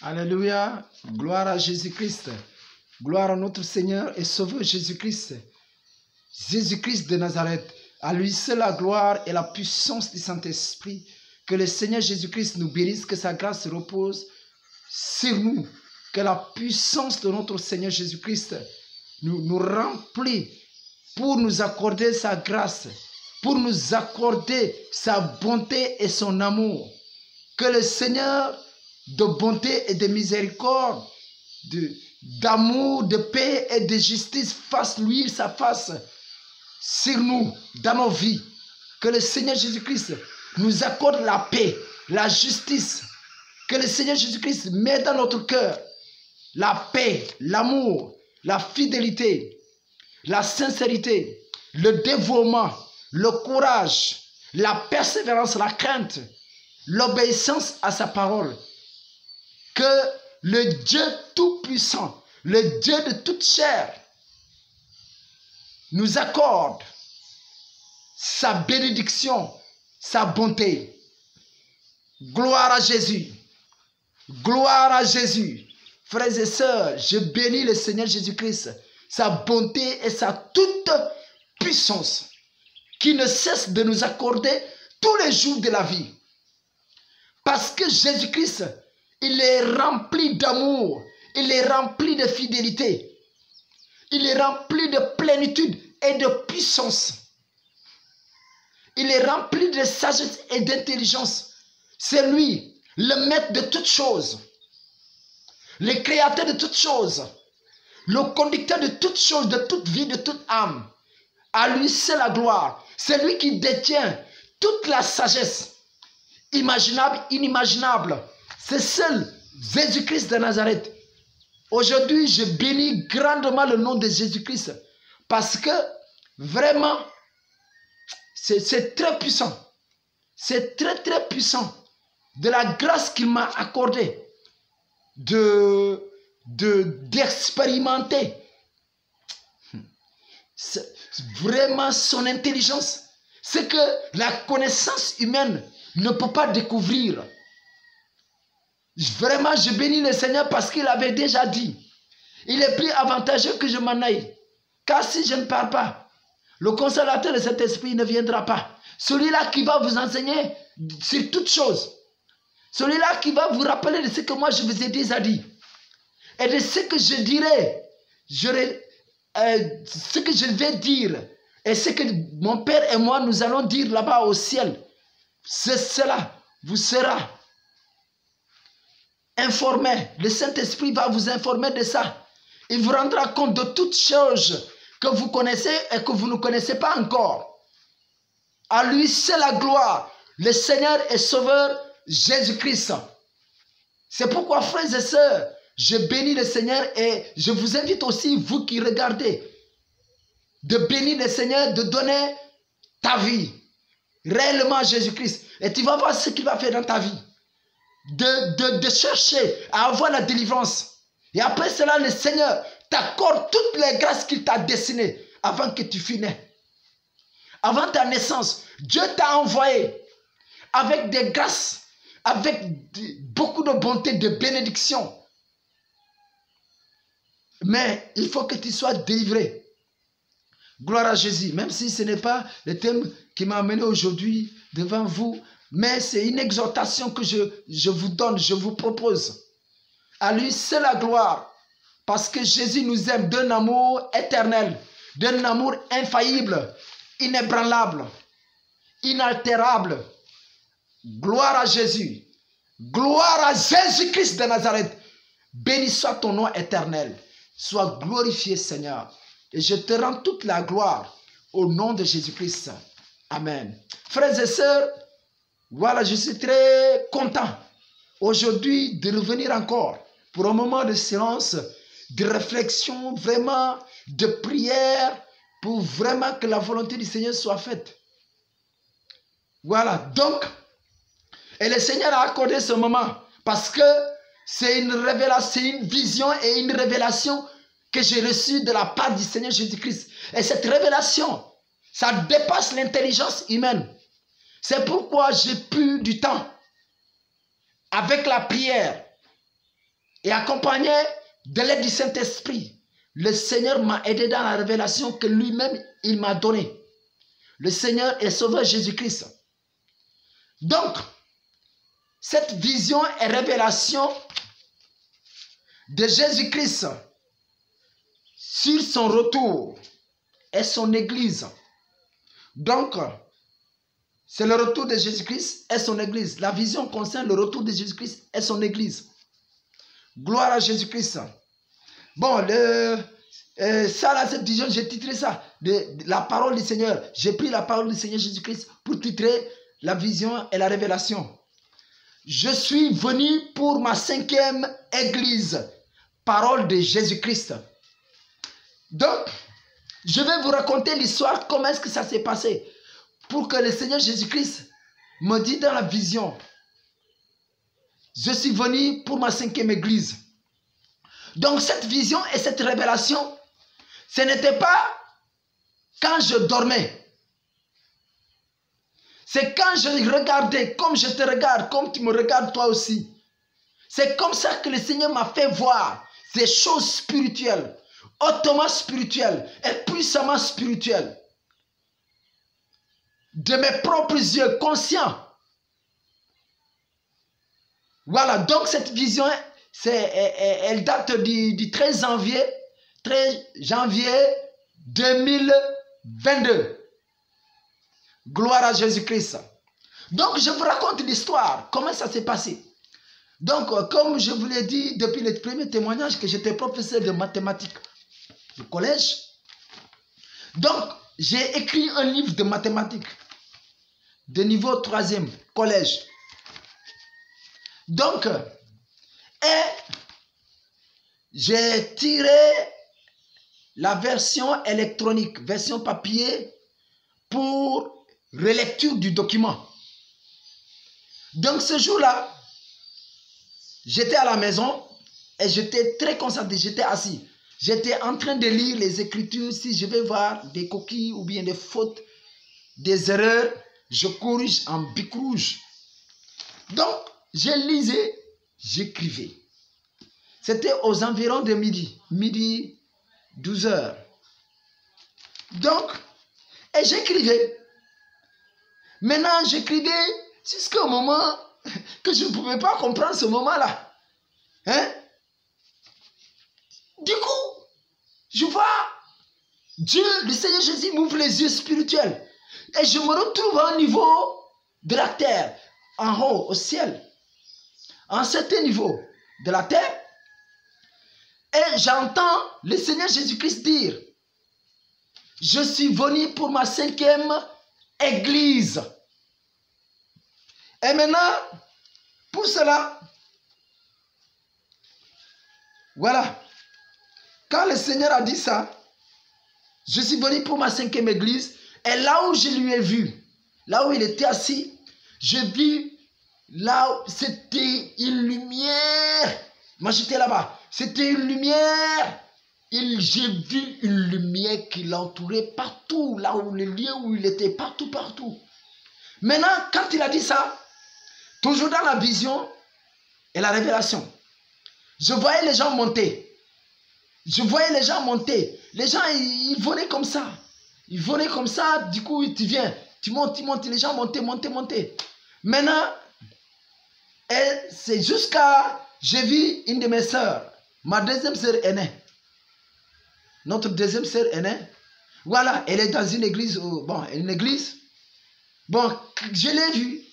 Alléluia. Gloire à Jésus-Christ. Gloire à notre Seigneur et Sauveur Jésus-Christ. Jésus-Christ de Nazareth. À lui seul la gloire et la puissance du Saint-Esprit. Que le Seigneur Jésus-Christ nous bénisse, que sa grâce repose sur nous. Que la puissance de notre Seigneur Jésus-Christ nous remplit pour nous accorder sa grâce, pour nous accorder sa bonté et son amour. Que le Seigneur de bonté et de miséricorde, d'amour, de paix et de justice fasse luire sa face sur nous, dans nos vies. Que le Seigneur Jésus-Christ nous accorde la paix, la justice. Que le Seigneur Jésus-Christ mette dans notre cœur la paix, l'amour, la fidélité, la sincérité, le dévouement, le courage, la persévérance, la crainte, l'obéissance à sa parole. Que le Dieu Tout-Puissant, le Dieu de toute chair, nous accorde sa bénédiction, sa bonté. Gloire à Jésus. Gloire à Jésus. Frères et sœurs, je bénis le Seigneur Jésus-Christ, sa bonté et sa toute puissance, qui ne cesse de nous accorder tous les jours de la vie. Parce que Jésus-Christ, il est rempli d'amour, il est rempli de fidélité, il est rempli de plénitude et de puissance. Il est rempli de sagesse et d'intelligence. C'est lui, le maître de toutes choses, le créateur de toutes choses, le conducteur de toutes choses, de toute vie, de toute âme. À lui, c'est la gloire. C'est lui qui détient toute la sagesse, imaginable, inimaginable. C'est seul Jésus-Christ de Nazareth. Aujourd'hui, je bénis grandement le nom de Jésus-Christ parce que vraiment, c'est très puissant. C'est très, très puissant de la grâce qu'il m'a accordée d'expérimenter vraiment son intelligence. C'est que la connaissance humaine ne peut pas découvrir. Vraiment, je bénis le Seigneur parce qu'il avait déjà dit, il est plus avantageux que je m'en aille. Car si je ne pars pas, le consolateur de cet esprit ne viendra pas. Celui-là qui va vous enseigner sur toutes choses. Celui-là qui va vous rappeler de ce que moi je vous ai déjà dit. Et de ce que je dirai, ce que je vais dire, et ce que mon Père et moi nous allons dire là-bas au ciel. C'est cela vous sera informé. Le Saint-Esprit va vous informer de ça. Il vous rendra compte de toutes choses que vous connaissez et que vous ne connaissez pas encore. À lui, c'est la gloire. Le Seigneur et Sauveur Jésus-Christ. C'est pourquoi, frères et sœurs, je bénis le Seigneur et je vous invite aussi, vous qui regardez, de bénir le Seigneur, de donner ta vie réellement à Jésus-Christ. Et tu vas voir ce qu'il va faire dans ta vie. De chercher à avoir la délivrance. Et après cela, le Seigneur t'accorde toutes les grâces qu'il t'a destinées avant que tu fus né. Avant ta naissance, Dieu t'a envoyé avec des grâces, avec beaucoup de bonté, de bénédiction. Mais il faut que tu sois délivré. Gloire à Jésus. Même si ce n'est pas le thème qui m'a amené aujourd'hui devant vous, mais c'est une exhortation que je vous donne, je vous propose. À lui, c'est la gloire. Parce que Jésus nous aime d'un amour éternel, d'un amour infaillible, inébranlable, inaltérable. Gloire à Jésus. Gloire à Jésus-Christ de Nazareth. Béni soit ton nom éternel. Sois glorifié, Seigneur. Et je te rends toute la gloire au nom de Jésus-Christ. Amen. Frères et sœurs, voilà, je suis très content aujourd'hui de revenir encore pour un moment de silence, de réflexion, vraiment, de prière, pour vraiment que la volonté du Seigneur soit faite. Voilà, donc, et le Seigneur a accordé ce moment parce que c'est une révélation, c'est une vision et une révélation que j'ai reçue de la part du Seigneur Jésus-Christ. Et cette révélation, ça dépasse l'intelligence humaine. C'est pourquoi j'ai pris du temps avec la prière Et accompagné de l'aide du Saint-Esprit, le Seigneur m'a aidé dans la révélation que lui-même, il m'a donnée. Le Seigneur est Sauveur Jésus-Christ. Donc, cette vision et révélation de Jésus-Christ sur son retour et son Église. Donc, c'est le retour de Jésus-Christ et son Église. La vision concerne le retour de Jésus-Christ et son Église. Gloire à Jésus-Christ. Bon, ça là, cette vision, j'ai titré ça, la parole du Seigneur. J'ai pris la parole du Seigneur Jésus-Christ pour titrer la vision et la révélation. Je suis venu pour ma 5e église. Parole de Jésus-Christ. Donc, je vais vous raconter l'histoire, comment est-ce que ça s'est passé. Pour que le Seigneur Jésus-Christ me dise dans la vision, je suis venu pour ma 5e église. Donc cette vision et cette révélation, ce n'était pas quand je dormais. C'est quand je regardais, comme je te regarde, comme tu me regardes toi aussi. C'est comme ça que le Seigneur m'a fait voir des choses spirituelles, hautement spirituelles et puissamment spirituelles. De mes propres yeux conscients. Voilà, donc cette vision, elle date du 13 janvier 2022. Gloire à Jésus-Christ. Donc, je vous raconte l'histoire, comment ça s'est passé. Donc, comme je vous l'ai dit depuis le premier témoignage, que j'étais professeur de mathématiques au collège. Donc, j'ai écrit un livre de mathématiques de niveau 3e, collège. Donc, j'ai tiré la version électronique, version papier, pour relecture du document. Donc ce jour-là, j'étais à la maison et j'étais très concentré, j'étais assis. J'étais en train de lire les Écritures. Si je vais voir des coquilles ou bien des fautes, des erreurs, je corrige en bic rouge. Donc, je lisais, j'écrivais. C'était aux environs de midi 12 heures. Donc, et j'écrivais. Maintenant, j'écrivais jusqu'au moment que je ne pouvais pas comprendre ce moment-là. Hein? Du coup, je vois Dieu, le Seigneur Jésus m'ouvre les yeux spirituels. Et je me retrouve au niveau de la terre, en haut, au ciel. À un certain niveau de la terre. Et j'entends le Seigneur Jésus-Christ dire, je suis venu pour ma 5e église. Et maintenant, pour cela, voilà. Quand le Seigneur a dit ça, je suis venu pour ma 5e église. Et là où je lui ai vu, là où il était assis, j'ai vu, là où c'était une lumière. Moi j'étais là-bas. C'était une lumière. J'ai vu une lumière qui l'entourait partout, là où le lieu où il était, partout. Maintenant, quand il a dit ça, toujours dans la vision et la révélation, je voyais les gens monter. Les gens, ils venaient comme ça. Du coup, tu viens, tu montes, les gens montaient. Maintenant, c'est jusqu'à, j'ai vu une de mes sœurs, ma deuxième sœur aînée. Notre deuxième sœur aînée, voilà, elle est dans une église, Bon, je l'ai vue.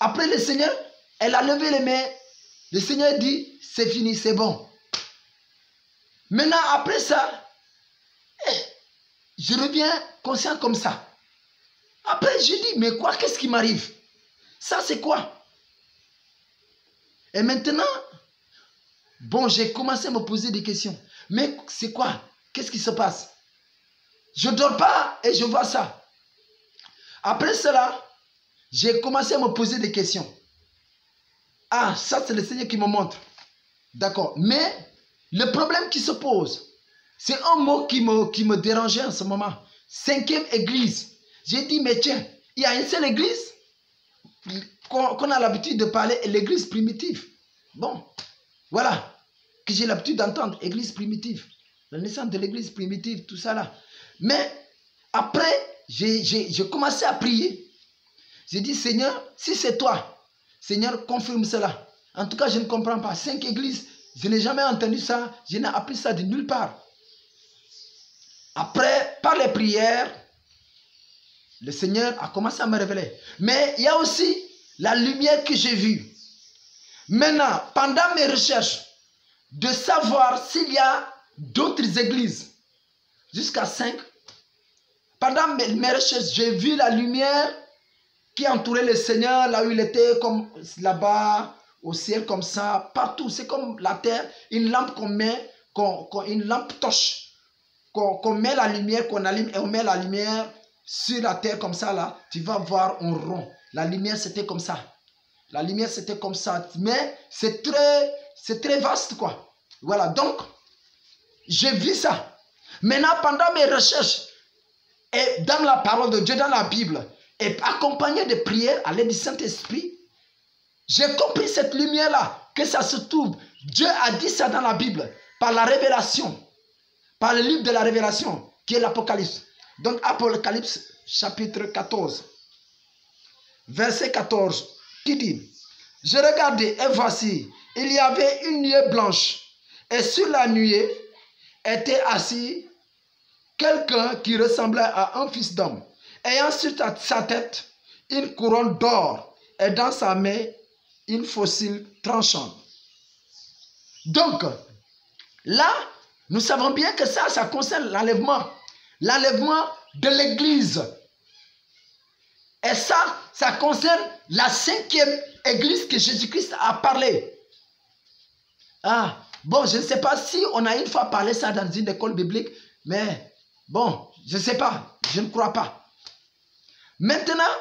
Après le Seigneur, elle a levé les mains. Le Seigneur dit, c'est fini, c'est bon. Maintenant, après ça, je reviens conscient comme ça. Après, je dis, mais quoi, qu'est-ce qui m'arrive? Ça, c'est quoi? Et maintenant, bon, j'ai commencé à me poser des questions. Mais c'est quoi? Qu'est-ce qui se passe? Je ne dors pas et je vois ça. Après cela, j'ai commencé à me poser des questions. Ah, ça c'est le Seigneur qui me montre. D'accord. Mais le problème qui se pose, c'est un mot qui me dérangeait en ce moment. 5e église. J'ai dit, mais tiens, il y a une seule église qu'on a l'habitude de parler, l'église primitive. Bon, voilà. que j'ai l'habitude d'entendre, église primitive, la naissance de l'église primitive, tout ça là. Mais après, j'ai commencé à prier. J'ai dit, Seigneur, si c'est toi, Seigneur, confirme cela. En tout cas, je ne comprends pas. 5 églises, je n'ai jamais entendu ça, je n'ai appris ça de nulle part. Après, par les prières, le Seigneur a commencé à me révéler. Mais il y a aussi la lumière que j'ai vue. Maintenant, pendant mes recherches, de savoir s'il y a d'autres églises, jusqu'à 5, pendant mes recherches, j'ai vu la lumière qui entourait le Seigneur, là où il était, comme là-bas, au ciel, comme ça, partout. C'est comme la terre, une lampe qu'on met, une lampe torche, qu'on met la lumière, qu'on allume, et on met la lumière sur la terre comme ça, là, tu vas voir un rond. La lumière, c'était comme ça. La lumière, c'était comme ça. Mais c'est très vaste, quoi. Voilà, donc, j'ai vu ça. Maintenant, pendant mes recherches, et dans la parole de Dieu, dans la Bible, et accompagné de prières à l'aide du Saint-Esprit, j'ai compris cette lumière-là, que ça se trouve. Dieu a dit ça dans la Bible, par la révélation, par le livre de la révélation, qui est l'Apocalypse. Donc, Apocalypse, chapitre 14, verset 14, qui dit, « Je regardais, et voici, il y avait une nuée blanche, et sur la nuée était assis quelqu'un qui ressemblait à un fils d'homme, ayant sur sa tête une couronne d'or, et dans sa main une faucille tranchante. » Donc, là, nous savons bien que ça concerne l'enlèvement de l'église. Et ça concerne la 5e église que Jésus-Christ a parlé. Ah, bon, je ne sais pas si on a une fois parlé ça dans une école biblique, mais bon, je ne sais pas, je ne crois pas. Maintenant,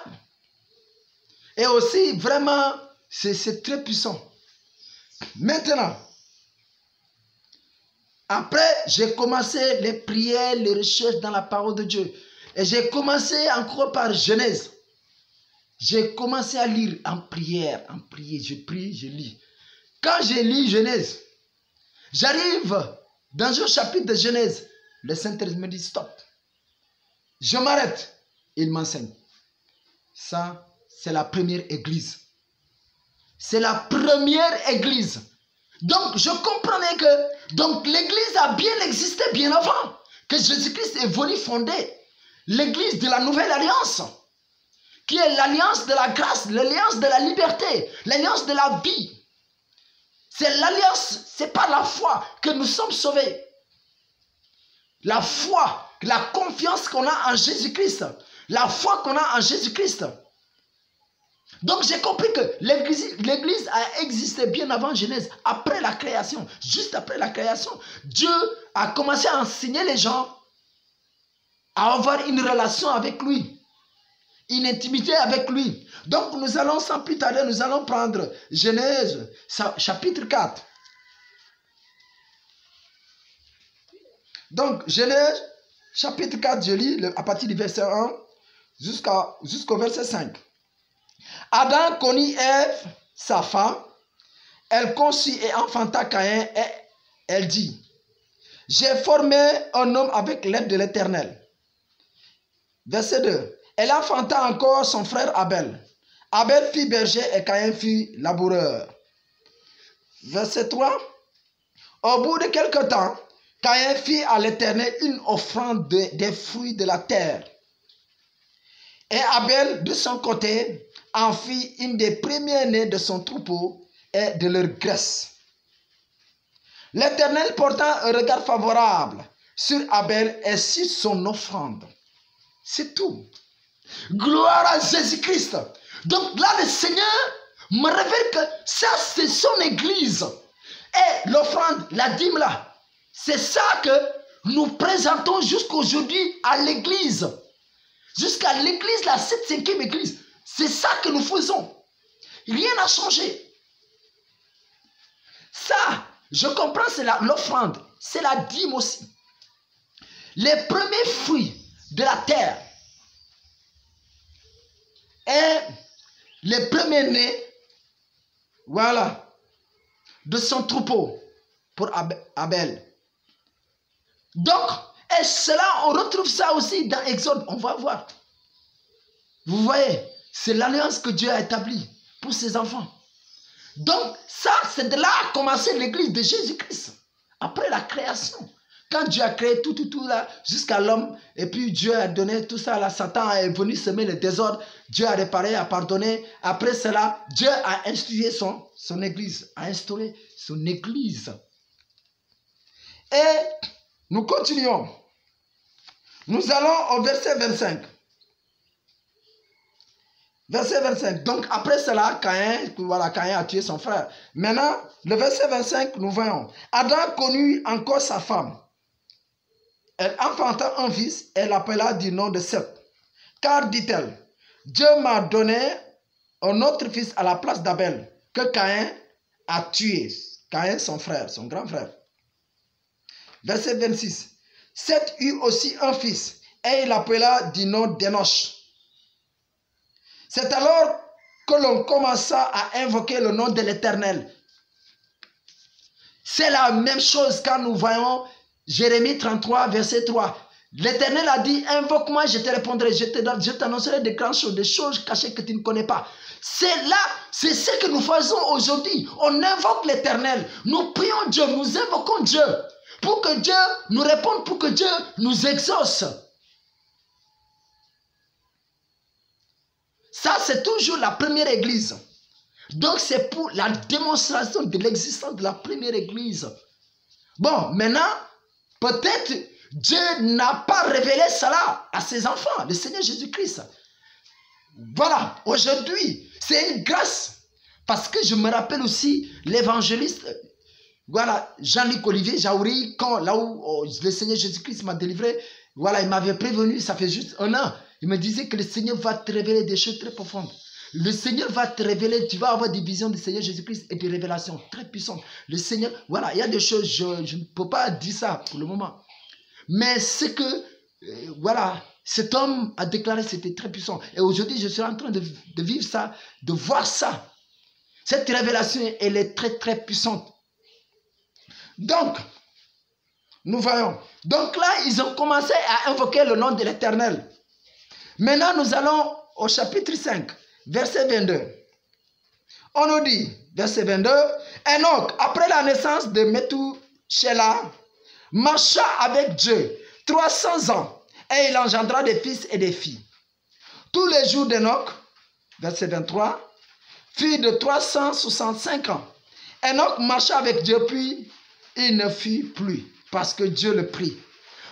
et aussi, vraiment, c'est très puissant. Maintenant, après, j'ai commencé les prières, les recherches dans la parole de Dieu. Et j'ai commencé encore par Genèse. J'ai commencé à lire en prière, je prie, je lis. Quand j'ai lu Genèse, j'arrive dans un chapitre de Genèse. Le Saint-Esprit me dit stop. Je m'arrête. Il m'enseigne. Ça, c'est la première église. C'est la première église. Donc, je comprenais que l'église a bien existé bien avant que Jésus-Christ est venu fonder l'église de la nouvelle alliance, qui est l'alliance de la grâce, l'alliance de la liberté, l'alliance de la vie. C'est l'alliance, c'est par la foi que nous sommes sauvés. La foi, la confiance qu'on a en Jésus-Christ, la foi qu'on a en Jésus-Christ. Donc j'ai compris que l'église a existé bien avant Genèse, après la création. Juste après la création, Dieu a commencé à enseigner les gens à avoir une relation avec lui, une intimité avec lui. Donc nous allons sans plus tarder, nous allons prendre Genèse chapitre 4. Donc Genèse chapitre 4, je lis à partir du verset 1 jusqu'au verset 5. Adam connut Ève, sa femme, elle conçut et enfanta Caïn, et elle dit, « J'ai formé un homme avec l'aide de l'Éternel. » Verset 2. Elle enfanta encore son frère Abel. Abel fit berger et Caïn fit laboureur. Verset 3. Au bout de quelque temps, Caïn fit à l'Éternel une offrande des fruits de la terre. Et Abel, de son côté, en fit une des premières-nées de son troupeau et de leur graisse. L'Éternel porta un regard favorable sur Abel et sur son offrande. C'est tout. Gloire à Jésus-Christ. Donc là, le Seigneur me révèle que ça, c'est son église. Et l'offrande, la dîme là, c'est ça que nous présentons jusqu'aujourd'hui à l'église. Jusqu'à l'église, la 5e église. C'est ça que nous faisons. Rien n'a changé. Ça, je comprends, c'est l'offrande. C'est la dîme aussi. Les premiers fruits de la terre. Et les premiers-nés, voilà, de son troupeau. pour Abel. Donc, et cela, on retrouve ça aussi dans Exode. On va voir. Vous voyez, c'est l'alliance que Dieu a établie pour ses enfants. Donc, ça, c'est de là a commencé l'église de Jésus-Christ. Après la création. Quand Dieu a créé tout là, jusqu'à l'homme, et puis Dieu a donné tout ça, là, Satan est venu semer le désordre, Dieu a réparé, a pardonné. Après cela, Dieu a institué son église, a instauré son église. Et nous continuons. Nous allons au verset 25. Verset 25. Donc, après cela, Caïn a tué son frère. Maintenant, le verset 25, nous voyons. Adam connut encore sa femme. Elle enfanta un fils, elle l'appela du nom de Seth. Car, dit-elle, Dieu m'a donné un autre fils à la place d'Abel, que Caïn a tué. Caïn, son frère, son grand frère. Verset 26. Seth eut aussi un fils, et il l'appela du nom d'Enoch. C'est alors que l'on commença à invoquer le nom de l'Éternel. C'est la même chose quand nous voyons Jérémie 33, verset 3. L'Éternel a dit, invoque-moi, je te répondrai, je t'annoncerai de grandes choses, des choses cachées que tu ne connais pas. C'est là, c'est ce que nous faisons aujourd'hui. On invoque l'Éternel, nous prions Dieu, nous invoquons Dieu, pour que Dieu nous réponde, pour que Dieu nous exauce. Ça, c'est toujours la première église. Donc, c'est pour la démonstration de l'existence de la première église. Bon, maintenant, peut-être Dieu n'a pas révélé cela à ses enfants, le Seigneur Jésus-Christ. Voilà, aujourd'hui, c'est une grâce. Parce que je me rappelle aussi l'évangéliste, voilà, Jean-Luc Olivier Jaouri, là où le Seigneur Jésus-Christ m'a délivré, voilà, il m'avait prévenu, ça fait juste 1 an. Il me disait que le Seigneur va te révéler des choses très profondes. Le Seigneur va te révéler, tu vas avoir des visions du Seigneur Jésus-Christ et des révélations très puissantes. Le Seigneur, voilà, il y a des choses, je ne peux pas dire ça pour le moment. Mais ce que, voilà, cet homme a déclaré, c'était très puissant. Et aujourd'hui, je suis en train de vivre ça, de voir ça. Cette révélation, elle est très, très puissante. Donc, nous voyons. Donc là, ils ont commencé à invoquer le nom de l'Éternel. Maintenant, nous allons au chapitre 5, verset 22. On nous dit, verset 22, Enoch, après la naissance de Methushélah, marcha avec Dieu 300 ans et il engendra des fils et des filles. Tous les jours d'Enoch, verset 23, furent de 365 ans. Enoch marcha avec Dieu, puis il ne fit plus parce que Dieu le prit.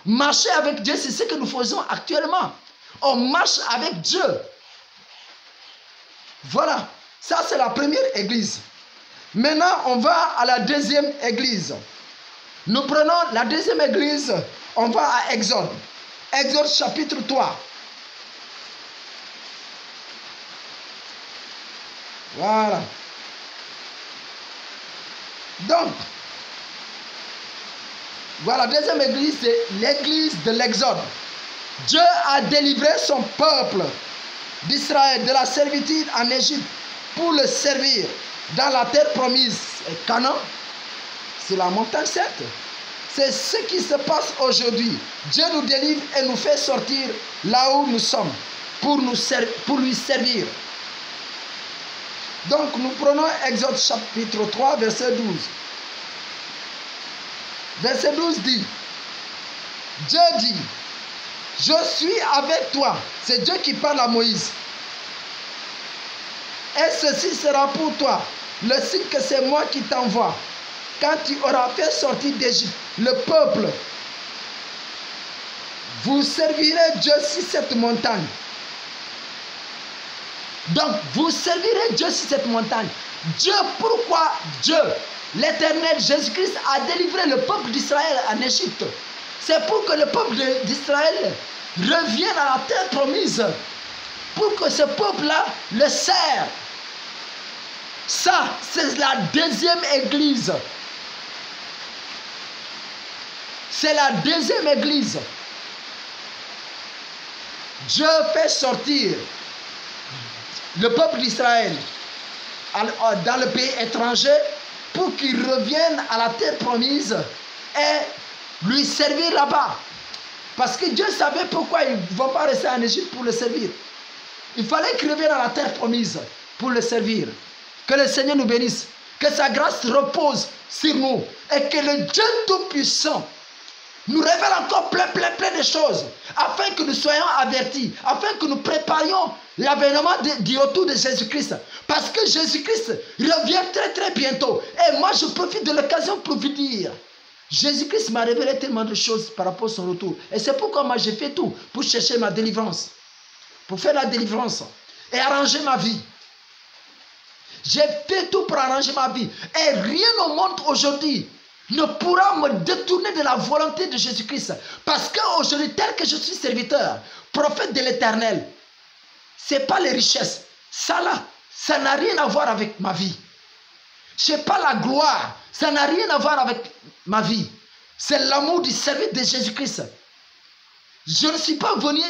Marcher avec Dieu, c'est ce que nous faisons actuellement. On marche avec Dieu. Voilà, ça c'est la première église. Maintenant, on va à la deuxième église. Nous prenons la deuxième église, on va à Exode. Exode chapitre 3. Voilà. Donc, voilà, la deuxième église, c'est l'église de l'Exode. Dieu a délivré son peuple d'Israël de la servitude en Égypte pour le servir dans la terre promise. Et Canaan, c'est la montagne sainte. C'est ce qui se passe aujourd'hui. Dieu nous délivre et nous fait sortir là où nous sommes pour lui servir. Donc nous prenons Exode chapitre 3, verset 12. Verset 12 dit, Dieu dit, je suis avec toi. C'est Dieu qui parle à Moïse. Et ceci sera pour toi le signe que c'est moi qui t'envoie. Quand tu auras fait sortir d'Égypte le peuple, vous servirez Dieu sur cette montagne. Donc, vous servirez Dieu sur cette montagne. Dieu, pourquoi Dieu, l'Éternel Jésus-Christ, a délivré le peuple d'Israël en Égypte? C'est pour que le peuple d'Israël revienne à la terre promise. Pour que ce peuple-là le serve. Ça, c'est la deuxième église. C'est la deuxième église. Dieu fait sortir le peuple d'Israël dans le pays étranger pour qu'il revienne à la terre promise et lui servir là-bas. Parce que Dieu savait pourquoi ils ne vont pas rester en Égypte pour le servir. Il fallait qu'il revienne à la terre promise pour le servir. Que le Seigneur nous bénisse. Que sa grâce repose sur nous. Et que le Dieu Tout-Puissant nous révèle encore plein de choses. Afin que nous soyons avertis. Afin que nous préparions l'avènement du retour de Jésus-Christ. Parce que Jésus-Christ revient très bientôt. Et moi je profite de l'occasion pour vous dire. Jésus-Christ m'a révélé tellement de choses par rapport à son retour. Et c'est pourquoi moi j'ai fait tout pour chercher ma délivrance. Pour faire la délivrance. Et arranger ma vie. J'ai fait tout pour arranger ma vie. Et rien au monde aujourd'hui ne pourra me détourner de la volonté de Jésus-Christ. Parce qu'aujourd'hui, tel que je suis serviteur, prophète de l'Éternel, ce n'est pas les richesses. Ça là, ça n'a rien à voir avec ma vie. Ce n'est pas la gloire. Ça n'a rien à voir avec ma vie. C'est l'amour du service de Jésus-Christ. Je ne suis pas venu,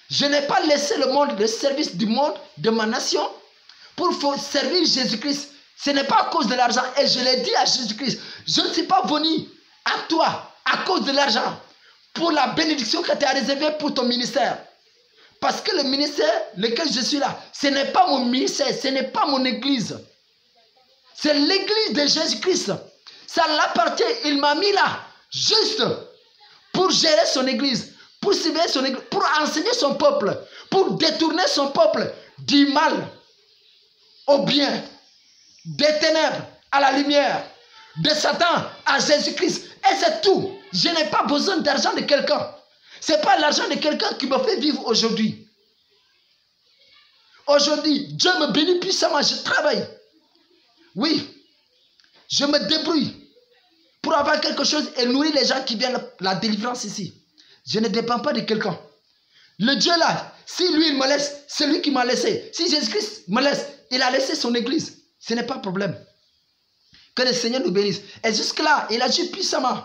je n'ai pas laissé le monde, le service du monde, de ma nation, pour servir Jésus-Christ. Ce n'est pas à cause de l'argent. Et je l'ai dit à Jésus-Christ, je ne suis pas venu à toi à cause de l'argent, pour la bénédiction que tu as réservée pour ton ministère. Parce que le ministère, lequel je suis là, ce n'est pas mon ministère, ce n'est pas mon église. C'est l'église de Jésus-Christ. Ça l'appartient, il m'a mis là, juste pour gérer son église, pour servir son église, pour enseigner son peuple, pour détourner son peuple du mal au bien, des ténèbres à la lumière, de Satan à Jésus-Christ. Et c'est tout. Je n'ai pas besoin d'argent de quelqu'un. Ce n'est pas l'argent de quelqu'un qui me fait vivre aujourd'hui. Aujourd'hui, Dieu me bénit puissamment, je travaille. Oui, je me débrouille pour avoir quelque chose et nourrir les gens qui viennent la délivrance ici. Je ne dépends pas de quelqu'un. Le Dieu là, si lui il me laisse, c'est lui qui m'a laissé. Si Jésus-Christ me laisse, il a laissé son église. Ce n'est pas un problème. Que le Seigneur nous bénisse. Et jusque-là, il agit puissamment.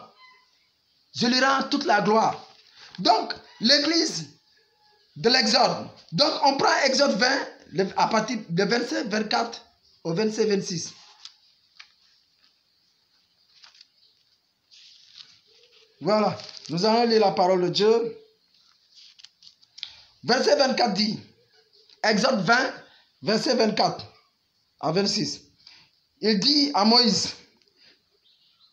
Je lui rends toute la gloire. Donc, l'église de l'Exode. Donc, on prend Exode 20, à partir de 27, 24 au 27, 26. Voilà. Nous allons lire la parole de Dieu. Verset 24 dit, Exode 20, verset 24 à 26. Il dit à Moïse,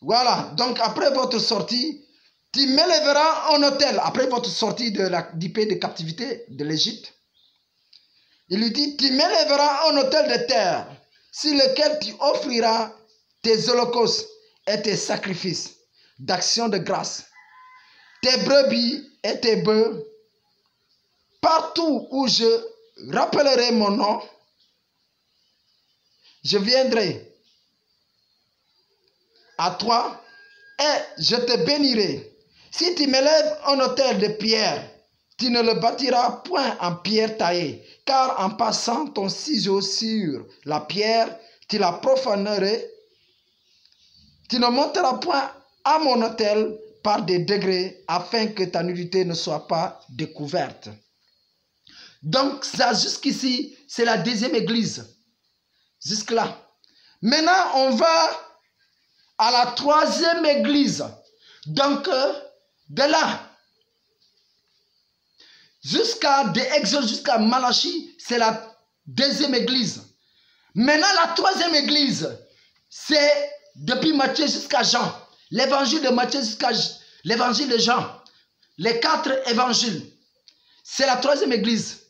voilà, donc après votre sortie, tu m'élèveras un autel, après votre sortie du pays de captivité de l'Égypte. Il lui dit, tu m'élèveras un autel de terre, sur lequel tu offriras tes holocaustes et tes sacrifices d'action de grâce, tes brebis et tes bœufs, partout où je rappellerai mon nom, je viendrai à toi et je te bénirai. Si tu m'élèves un autel de pierre, tu ne le bâtiras point en pierre taillée, car en passant ton ciseau sur la pierre, tu la profanerais. Tu ne monteras point à mon autel par des degrés, afin que ta nudité ne soit pas découverte. Donc, ça, jusqu'ici, c'est la deuxième église. Jusque-là. Maintenant, on va à la troisième église. Donc, de là, jusqu'à Malachie, c'est la deuxième église. Maintenant, la troisième église, c'est depuis Matthieu jusqu'à Jean. L'évangile de Matthieu jusqu'à l'évangile de Jean. Les 4 évangiles. C'est la troisième église.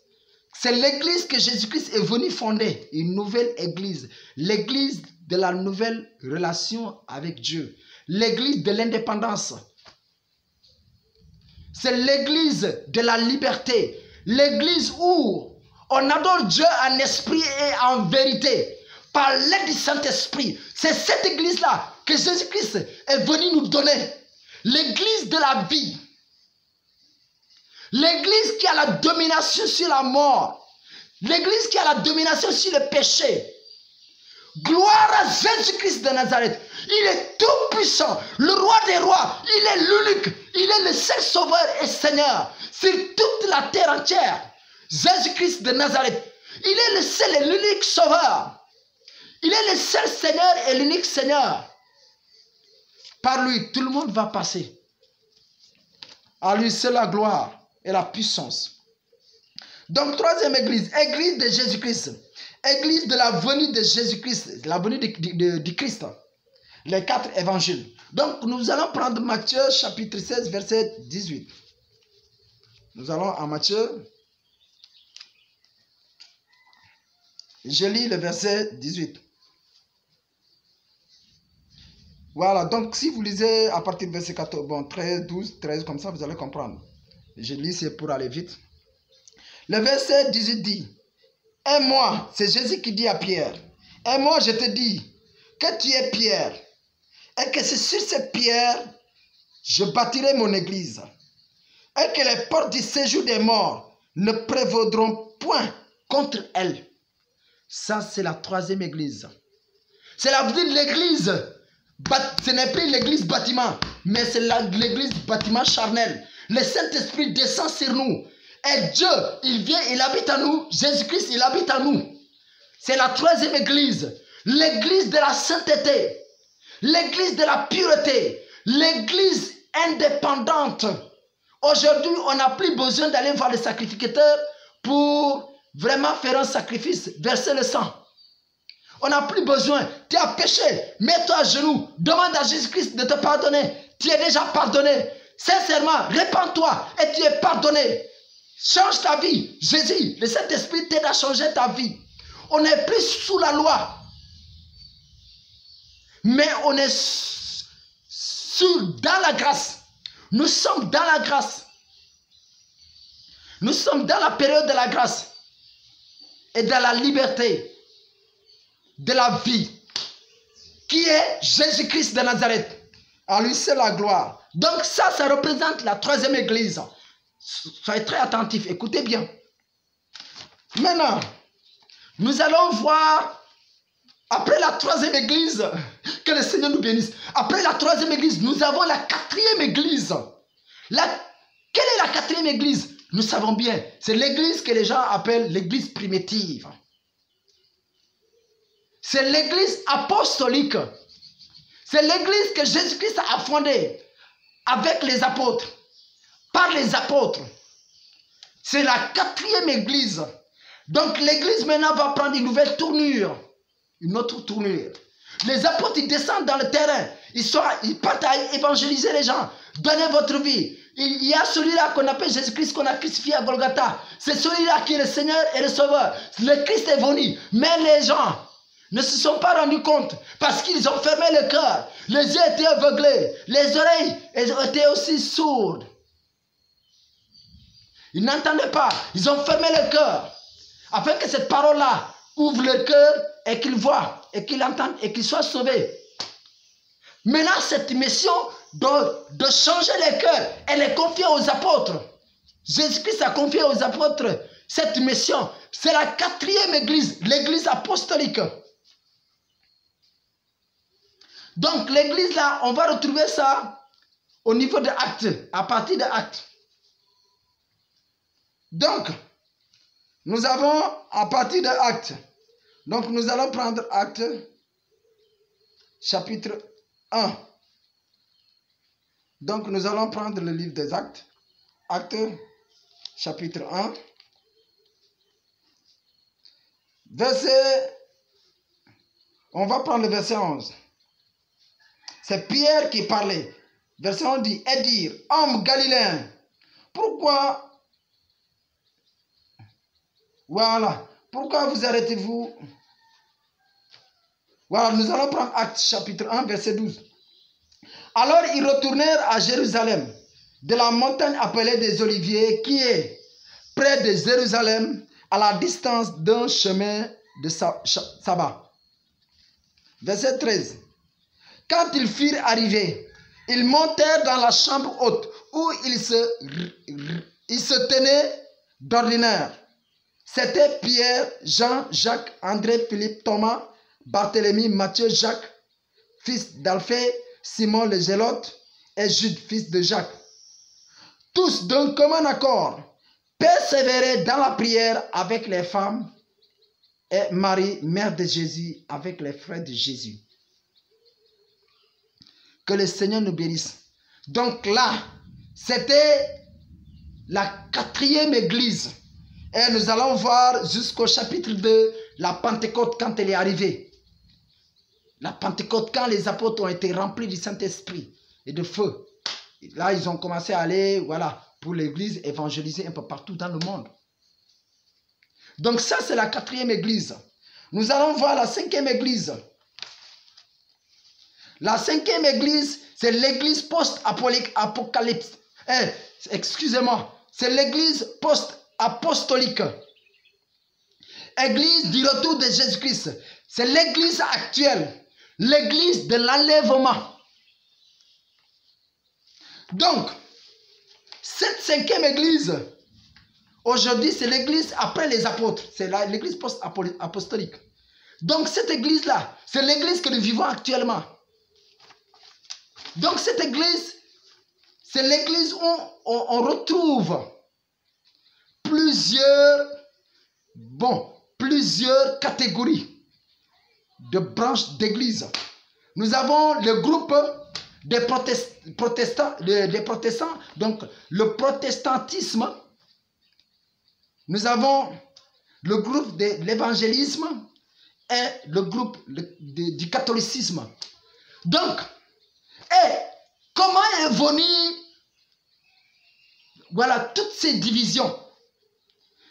C'est l'église que Jésus-Christ est venu fonder. Une nouvelle église. L'église de la nouvelle relation avec Dieu. L'église de l'indépendance. C'est l'église de la liberté. L'église où on adore Dieu en esprit et en vérité. Par l'aide du Saint-Esprit. C'est cette église-là que Jésus-Christ est venu nous donner. L'église de la vie. L'église qui a la domination sur la mort. L'église qui a la domination sur le péché. Gloire à Jésus-Christ de Nazareth. Il est tout puissant. Le roi des rois. Il est l'unique. Il est le seul sauveur et Seigneur. Sur toute la terre entière. Jésus-Christ de Nazareth. Il est le seul et l'unique sauveur. Il est le seul Seigneur et l'unique Seigneur. Par lui, tout le monde va passer. À lui, c'est la gloire et la puissance. Donc, troisième église, église de Jésus-Christ. Église de la venue de Jésus-Christ, la venue du Christ. Les 4 évangiles. Donc, nous allons prendre Matthieu chapitre 16, verset 18. Nous allons à Matthieu. Je lis le verset 18. Voilà, donc si vous lisez à partir du verset 14, bon, 13, 12, 13, comme ça, vous allez comprendre. Je lis, c'est pour aller vite. Le verset 18 dit, « Et moi, c'est Jésus qui dit à Pierre, « Et moi, je te dis que tu es Pierre, et que c'est sur cette pierre, je bâtirai mon église, et que les portes du séjour des morts ne prévaudront point contre elle. » Ça, c'est la troisième église. C'est la vie de l'église. Ce n'est plus l'église bâtiment, mais c'est l'église bâtiment charnel. Le Saint-Esprit descend sur nous. Et Dieu, il vient, il habite en nous. Jésus-Christ, il habite en nous. C'est la troisième église. L'église de la sainteté. L'église de la pureté. L'église indépendante. Aujourd'hui, on n'a plus besoin d'aller voir le sacrificateur pour vraiment faire un sacrifice, verser le sang. On n'a plus besoin. Tu as péché, mets-toi à genoux, demande à Jésus-Christ de te pardonner. Tu es déjà pardonné. Sincèrement, répands-toi et tu es pardonné. Change ta vie. Jésus, le Saint-Esprit t'aide à changer ta vie. On n'est plus sous la loi, mais on est dans la grâce. Nous sommes dans la grâce. Nous sommes dans la période de la grâce et de la liberté, de la vie, qui est Jésus-Christ de Nazareth. À lui, c'est la gloire. Donc ça représente la troisième église. Soyez très attentifs, écoutez bien. Maintenant, nous allons voir, après la troisième église, que le Seigneur nous bénisse. Après la troisième église, nous avons la quatrième église. Quelle est la quatrième église? Nous savons bien, c'est l'église que les gens appellent l'église primitive. C'est l'église apostolique. C'est l'église que Jésus-Christ a fondée avec les apôtres, par les apôtres. C'est la quatrième église. Donc l'église maintenant va prendre une nouvelle tournure, une autre tournure. Les apôtres, ils descendent dans le terrain, ils partent à évangéliser les gens. Donnez votre vie. Il y a celui-là qu'on appelle Jésus-Christ, qu'on a crucifié à Golgotha. C'est celui-là qui est le Seigneur et le Sauveur. Le Christ est venu, mais les gens ne se sont pas rendus compte parce qu'ils ont fermé le cœur. Les yeux étaient aveuglés, les oreilles étaient aussi sourdes. Ils n'entendaient pas, ils ont fermé le cœur afin que cette parole-là ouvre le cœur et qu'ils voient et qu'ils entendent et qu'ils soient sauvés. Maintenant, cette mission de changer les cœurs, elle est confiée aux apôtres. Jésus-Christ a confié aux apôtres cette mission. C'est la quatrième église, l'église apostolique. Donc l'église là, on va retrouver ça au niveau de Actes, à partir de Actes. Donc, nous avons à partir de Actes. Donc nous allons prendre Actes, chapitre 1. Donc nous allons prendre le livre des Actes. Actes, chapitre 1. On va prendre le verset 11. C'est Pierre qui parlait. Verset 11 dit, et dire, homme galiléen, pourquoi vous arrêtez-vous? Voilà, nous allons prendre Actes chapitre 1, verset 12. Alors ils retournèrent à Jérusalem, de la montagne appelée des Oliviers, qui est près de Jérusalem, à la distance d'un chemin de sabbat. Verset 13. Quand ils furent arrivés, ils montèrent dans la chambre haute où ils se tenaient d'ordinaire. C'était Pierre, Jean, Jacques, André, Philippe, Thomas, Barthélemy, Matthieu, Jacques, fils d'Alphée, Simon le Zélote et Jude, fils de Jacques. Tous d'un commun accord persévéraient dans la prière avec les femmes et Marie, mère de Jésus, avec les frères de Jésus. Que le Seigneur nous bénisse. Donc là, c'était la 4e église. Et nous allons voir jusqu'au chapitre 2, la Pentecôte quand elle est arrivée. La Pentecôte quand les apôtres ont été remplis du Saint-Esprit et de feu. Et là, ils ont commencé à aller, voilà, pour l'église évangéliser un peu partout dans le monde. Donc ça, c'est la 4e église. Nous allons voir la 5e église. La 5e église, c'est l'église post-apocalypse. Excusez-moi, c'est l'église post-apostolique. Église du retour de Jésus-Christ. C'est l'église actuelle. L'église de l'enlèvement. Donc, cette 5e église, aujourd'hui, c'est l'église après les apôtres. C'est l'église post-apostolique. Donc, cette église-là, c'est l'église que nous vivons actuellement. Donc, cette église, c'est l'église où on retrouve plusieurs catégories de branches d'église. Nous avons le groupe des protestants, donc le protestantisme. Nous avons le groupe de l'évangélisme et le groupe du catholicisme. Donc, comment est venue, voilà, toutes ces divisions?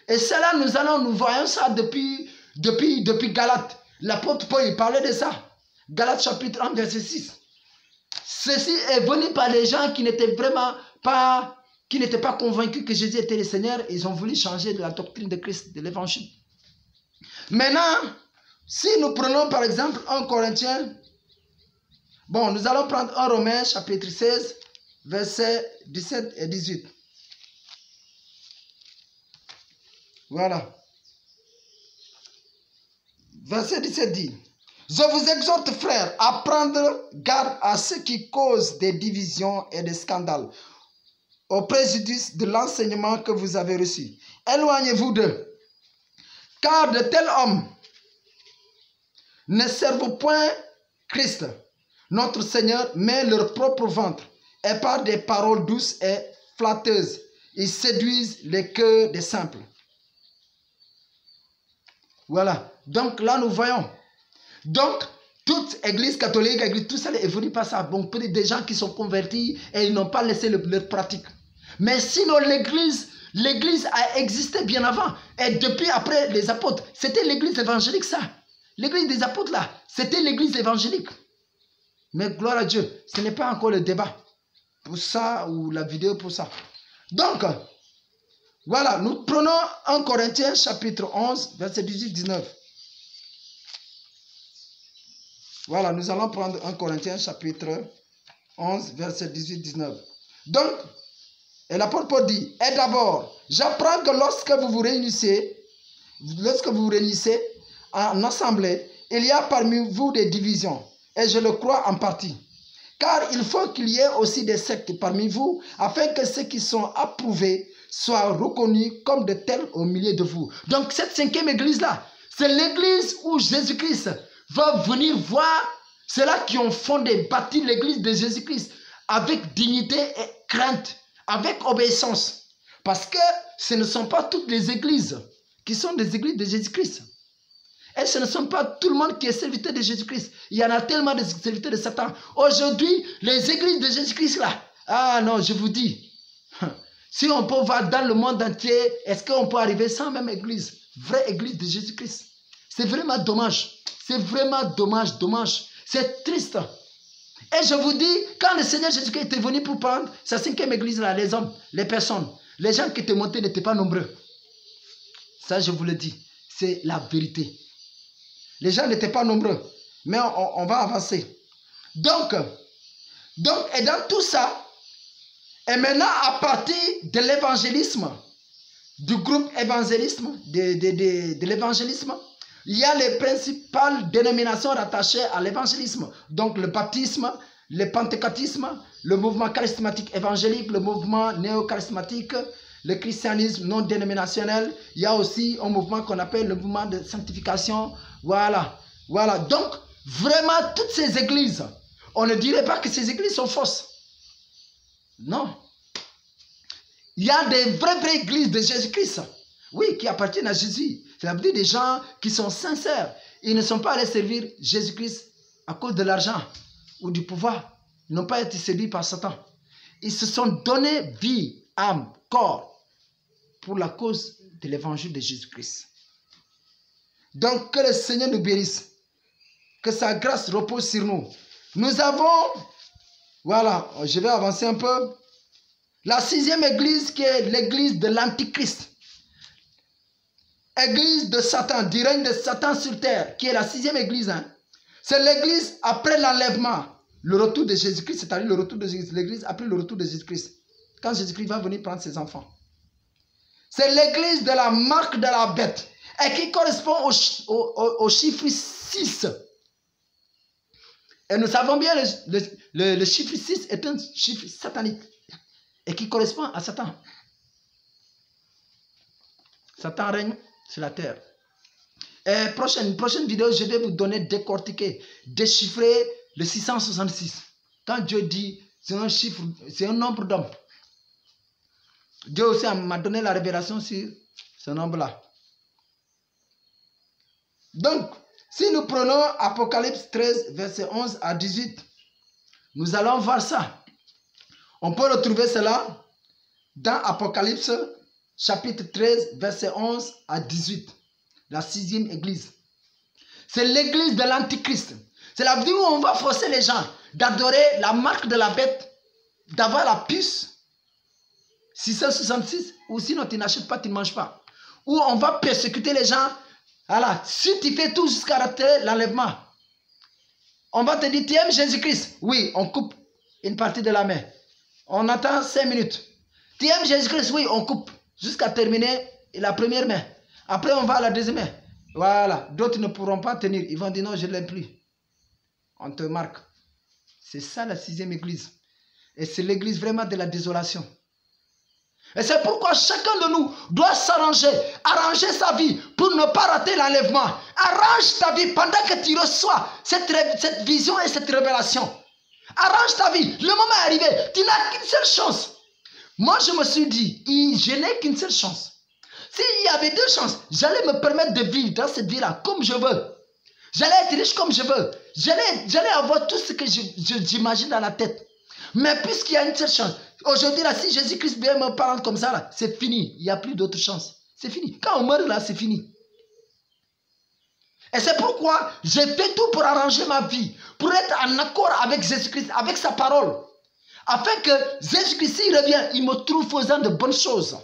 Et cela, nous voyons ça depuis Galates. L'apôtre Paul, il parlait de ça. Galates chapitre 1, verset 6. Ceci est venu par les gens qui n'étaient pas convaincus que Jésus était le Seigneur. Ils ont voulu changer de la doctrine de Christ, de l'évangile. Maintenant, si nous prenons par exemple 1 Corinthiens, bon, nous allons prendre 1 Romains chapitre 16, versets 17 et 18. Voilà. Verset 17 dit: je vous exhorte, frères, à prendre garde à ceux qui causent des divisions et des scandales, au préjudice de l'enseignement que vous avez reçu. Éloignez-vous d'eux, car de tels hommes ne servent point Christ, notre Seigneur, mais leur propre ventre, et par des paroles douces et flatteuses, ils séduisent les cœurs des simples. Voilà. Donc là, nous voyons. Donc, toute église catholique, église, tout ça est venu par ça. Bon, peut-être des gens qui sont convertis et ils n'ont pas laissé leur pratique. Mais sinon, l'église a existé bien avant. Et depuis, après les apôtres, c'était l'église évangélique, ça. L'église des apôtres, là, c'était l'église évangélique. Mais gloire à Dieu, ce n'est pas encore le débat pour ça ou la vidéo pour ça. Donc, voilà, nous prenons 1 Corinthiens chapitre 11, verset 18-19. Voilà, nous allons prendre 1 Corinthiens chapitre 11, verset 18-19. Donc, et l'apôtre Paul dit: et d'abord, j'apprends que lorsque vous vous réunissez en assemblée, il y a parmi vous des divisions, et je le crois en partie. Car il faut qu'il y ait aussi des sectes parmi vous, afin que ceux qui sont approuvés soient reconnus comme de tels au milieu de vous. Donc cette 5e église-là, c'est l'église où Jésus-Christ va venir voir ceux-là qui ont fondé, bâti l'église de Jésus-Christ avec dignité et crainte, avec obéissance. Parce que ce ne sont pas toutes les églises qui sont des églises de Jésus-Christ. Et ce ne sont pas tout le monde qui est serviteur de Jésus-Christ. Il y en a tellement de serviteurs de Satan. Aujourd'hui, les églises de Jésus-Christ là, ah non, je vous dis, si on peut voir dans le monde entier, est-ce qu'on peut arriver sans même église, vraie église de Jésus-Christ? C'est vraiment dommage. C'est vraiment dommage. C'est triste. Et je vous dis, quand le Seigneur Jésus-Christ était venu pour prendre sa 5e église là, les hommes, les personnes, les gens qui étaient montés n'étaient pas nombreux. Ça, je vous le dis, c'est la vérité. Les gens n'étaient pas nombreux, mais on va avancer. Donc, et dans tout ça, et maintenant à partir de l'évangélisme, du groupe évangélisme, de l'évangélisme, il y a les principales dénominations rattachées à l'évangélisme. Donc le baptisme, le pentecôtisme, le mouvement charismatique évangélique, le mouvement néo-charismatique, le christianisme non dénominationnel. Il y a aussi un mouvement qu'on appelle le mouvement de sanctification. Voilà. Voilà. Donc, vraiment, toutes ces églises, on ne dirait pas que ces églises sont fausses. Non. Il y a des vraies églises de Jésus-Christ. Oui, qui appartiennent à Jésus. C'est la vie des gens qui sont sincères. Ils ne sont pas allés servir Jésus-Christ à cause de l'argent ou du pouvoir. Ils n'ont pas été séduits par Satan. Ils se sont donné vie, âme, corps pour la cause de l'évangile de Jésus-Christ. Donc, que le Seigneur nous bénisse. Que sa grâce repose sur nous. Nous avons, voilà, je vais avancer un peu. La 6e église qui est l'église de l'Antichrist. Église de Satan, du règne de Satan sur terre, qui est la 6e église. Hein. C'est l'église après l'enlèvement. Le retour de Jésus-Christ, c'est-à-dire le retour de Jésus-Christ. L'église après le retour de Jésus-Christ. Quand Jésus-Christ va venir prendre ses enfants. C'est l'église de la marque de la bête. Et qui correspond au chiffre 6. Et nous savons bien le chiffre 6 est un chiffre satanique. Et qui correspond à Satan. Satan règne sur la terre. Et prochaine vidéo, je vais vous donner, décortiquer, déchiffrer le 666. Quand Dieu dit, c'est un chiffre, c'est un nombre d'hommes. Dieu aussi m'a donné la révélation sur ce nombre-là. Donc, si nous prenons Apocalypse 13, verset 11 à 18, nous allons voir ça. On peut retrouver cela dans Apocalypse chapitre 13, verset 11 à 18. La 6e église. C'est l'église de l'Antichrist. C'est la vie où on va forcer les gens d'adorer la marque de la bête, d'avoir la puce 666, ou sinon tu n'achètes pas, tu ne manges pas. Ou on va persécuter les gens. Voilà, si tu fais tout jusqu'à rater l'enlèvement, on va te dire, tu aimes Jésus-Christ? Oui, on coupe une partie de la main. On attend 5 minutes. Tu aimes Jésus-Christ? Oui, on coupe jusqu'à terminer la première main. Après, on va à la deuxième main. Voilà, d'autres ne pourront pas tenir. Ils vont dire, non, je ne l'aime plus. On te marque. C'est ça la 6e église. Et c'est l'église vraiment de la désolation. Et c'est pourquoi chacun de nous doit s'arranger, arranger sa vie pour ne pas rater l'enlèvement. Arrange ta vie pendant que tu reçois cette vision et cette révélation. Arrange ta vie. Le moment est arrivé. Tu n'as qu'une seule chance. Moi, je me suis dit, je n'ai qu'une seule chance. S'il y avait 2 chances, j'allais me permettre de vivre dans cette vie-là comme je veux. J'allais être riche comme je veux. J'allais avoir tout ce que j'imagine dans la tête. Mais puisqu'il y a une seule chance, aujourd'hui, là, si Jésus-Christ vient me parler comme ça, là, c'est fini. Il n'y a plus d'autre chance. C'est fini. Quand on meurt, là, c'est fini. Et c'est pourquoi j'ai fait tout pour arranger ma vie, pour être en accord avec Jésus-Christ, avec sa parole. Afin que Jésus-Christ, s'il revient, il me trouve faisant de bonnes choses.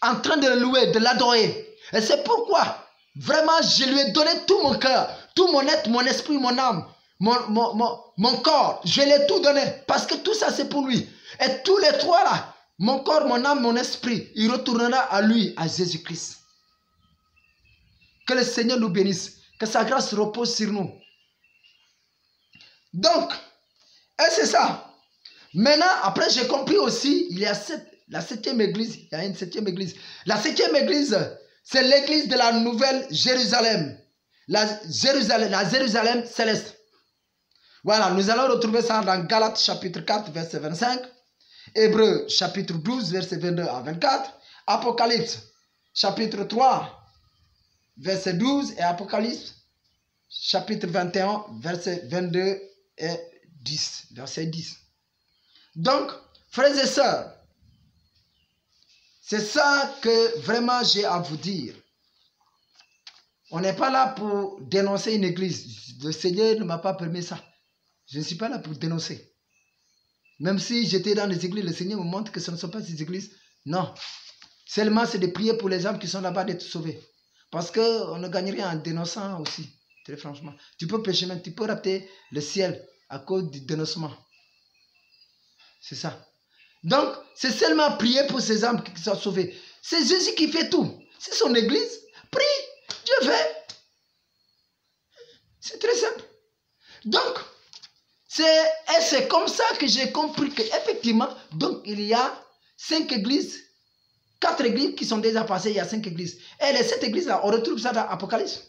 En train de le louer, de l'adorer. Et c'est pourquoi, vraiment, je lui ai donné tout mon cœur, tout mon être, mon esprit, mon âme, mon corps. Je lui ai tout donné. Parce que tout ça, c'est pour lui. Et tous les 3 là, mon corps, mon âme, mon esprit, il retournera à lui, à Jésus-Christ. Que le Seigneur nous bénisse. Que sa grâce repose sur nous. Donc, et c'est ça. Maintenant, après, j'ai compris aussi, il y a la 7e église. Il y a une 7e église. La 7e église, c'est l'église de la Nouvelle Jérusalem. La Jérusalem céleste. Voilà, nous allons retrouver ça dans Galates chapitre 4, verset 25. Hébreux chapitre 12, verset 22 à 24. Apocalypse chapitre 3, verset 12. Et Apocalypse chapitre 21, verset 22 et 10. Verset 10. Donc, frères et sœurs, c'est ça que vraiment j'ai à vous dire. On n'est pas là pour dénoncer une église. Le Seigneur ne m'a pas permis ça. Je ne suis pas là pour dénoncer. Même si j'étais dans les églises, le Seigneur me montre que ce ne sont pas ces églises. Non. Seulement, c'est de prier pour les âmes qui sont là-bas d'être sauvés. Parce qu'on ne gagne rien en dénonçant aussi. Très franchement. Tu peux pécher même, tu peux rater le ciel à cause du dénoncement. C'est ça. Donc, c'est seulement prier pour ces âmes qui sont sauvées. C'est Jésus qui fait tout. C'est son église. Prie. Dieu fait. C'est très simple. Donc, c'est comme ça que j'ai compris qu'effectivement, donc il y a 5 églises 4 églises qui sont déjà passées, il y a 5 églises. Et les 7 églises-là, on retrouve ça dans Apocalypse.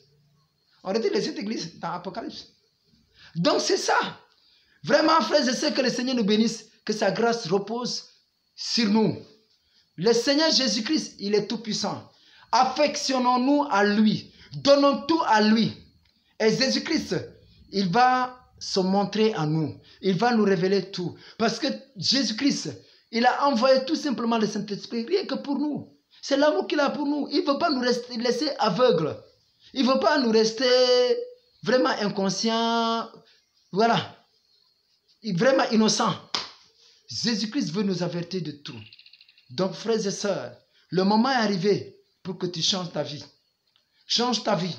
On retrouve les 7 églises dans Apocalypse. Donc c'est ça. Vraiment, frères et sœurs, que le Seigneur nous bénisse, que sa grâce repose sur nous. Le Seigneur Jésus-Christ, il est tout puissant. Affectionnons-nous à lui. Donnons tout à lui. Et Jésus-Christ, il va se montrer à nous. Il va nous révéler tout. Parce que Jésus-Christ, il a envoyé tout simplement le Saint-Esprit, rien que pour nous. C'est l'amour qu'il a pour nous. Il ne veut pas nous laisser aveugles. Il ne veut pas nous rester vraiment inconscients. Voilà. Vraiment innocents. Jésus-Christ veut nous avertir de tout. Donc, frères et sœurs, le moment est arrivé pour que tu changes ta vie. Change ta vie.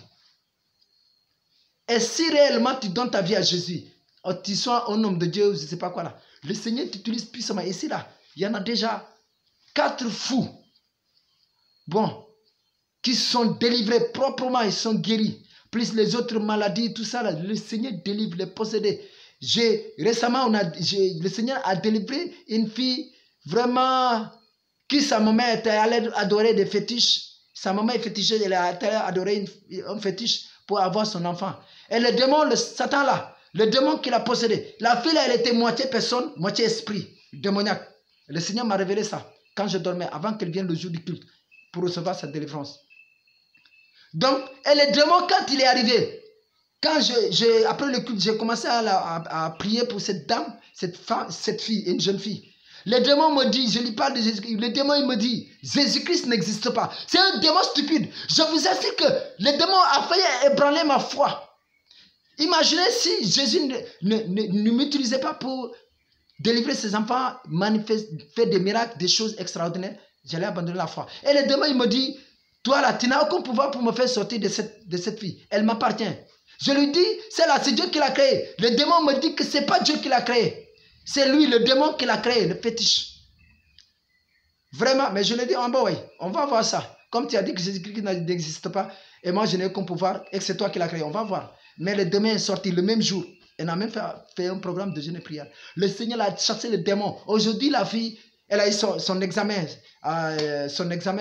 Et si réellement tu donnes ta vie à Jésus, tu sois un homme de Dieu, je ne sais pas quoi là, le Seigneur t'utilise puissamment. Ici là, il y en a déjà 4 fous, bon, qui sont délivrés proprement, ils sont guéris. Plus les autres maladies, tout ça là, le Seigneur délivre les possédés. Récemment, le Seigneur a délivré une fille vraiment qui sa maman était allée adorer des fétiches. Sa maman est féticheuse, elle a allée adorer un fétiche pour avoir son enfant. Et le démon, le Satan là, le démon qui l'a possédé, la fille là, elle était moitié personne, moitié esprit, démoniaque. Le Seigneur m'a révélé ça quand je dormais, avant qu'elle vienne le jour du culte, pour recevoir sa délivrance. Donc, et le démon, quand il est arrivé, quand après le culte, j'ai commencé à prier pour cette dame, cette fille, une jeune fille. Le démon me dit, je lui parle de Jésus-Christ, le démon il me dit, Jésus-Christ n'existe pas. C'est un démon stupide. Je vous assure que le démon a failli ébranler ma foi. Imaginez si Jésus ne m'utilisait pas pour délivrer ses enfants, faire des miracles, des choses extraordinaires. J'allais abandonner la foi. Et le démon il me dit, toi là, tu n'as aucun pouvoir pour me faire sortir de cette fille. Elle m'appartient. Je lui dis, c'est Dieu qui l'a créé. Le démon me dit que ce n'est pas Dieu qui l'a créé. C'est lui, le démon qui l'a créé, le fétiche. Vraiment, mais je lui dis, oui, on va voir ça. Comme tu as dit que Jésus-Christ n'existe pas, et moi je n'ai aucun pouvoir, et que c'est toi qui l'as créé, on va voir. Mais le démon est sorti le même jour. Elle a même fait un programme de jeûne et prière. Le Seigneur a chassé le démon. Aujourd'hui, la fille, elle a eu son examen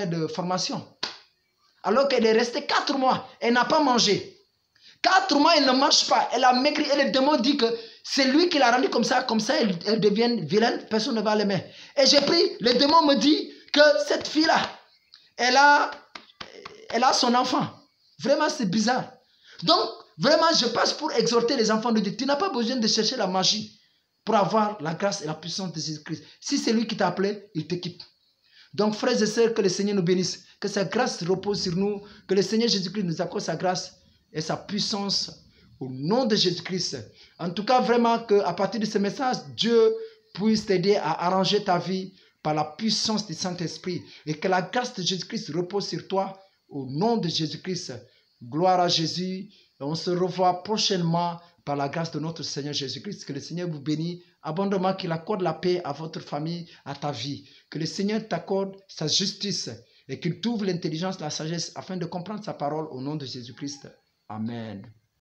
de formation. Alors qu'elle est restée 4 mois, elle n'a pas mangé. 4 mois, elle ne mange pas. Elle a maigri. Et le démon dit que c'est lui qui l'a rendue comme ça elle devient vilaine, personne ne va l'aimer. Et j'ai pris, le démon me dit que cette fille-là, elle a son enfant. Vraiment, c'est bizarre. Donc, vraiment, je passe pour exhorter les enfants de Dieu. Tu n'as pas besoin de chercher la magie pour avoir la grâce et la puissance de Jésus-Christ. Si c'est lui qui t'a appelé, il t'équipe. Donc, frères et sœurs, que le Seigneur nous bénisse, que sa grâce repose sur nous, que le Seigneur Jésus-Christ nous accorde sa grâce et sa puissance au nom de Jésus-Christ. En tout cas, vraiment, qu'à partir de ce message, Dieu puisse t'aider à arranger ta vie par la puissance du Saint-Esprit et que la grâce de Jésus-Christ repose sur toi au nom de Jésus-Christ. Gloire à Jésus. Et on se revoit prochainement par la grâce de notre Seigneur Jésus-Christ. Que le Seigneur vous bénisse abondamment, qu'il accorde la paix à votre famille, à ta vie. Que le Seigneur t'accorde sa justice et qu'il t'ouvre l'intelligence, la sagesse afin de comprendre sa parole au nom de Jésus-Christ. Amen.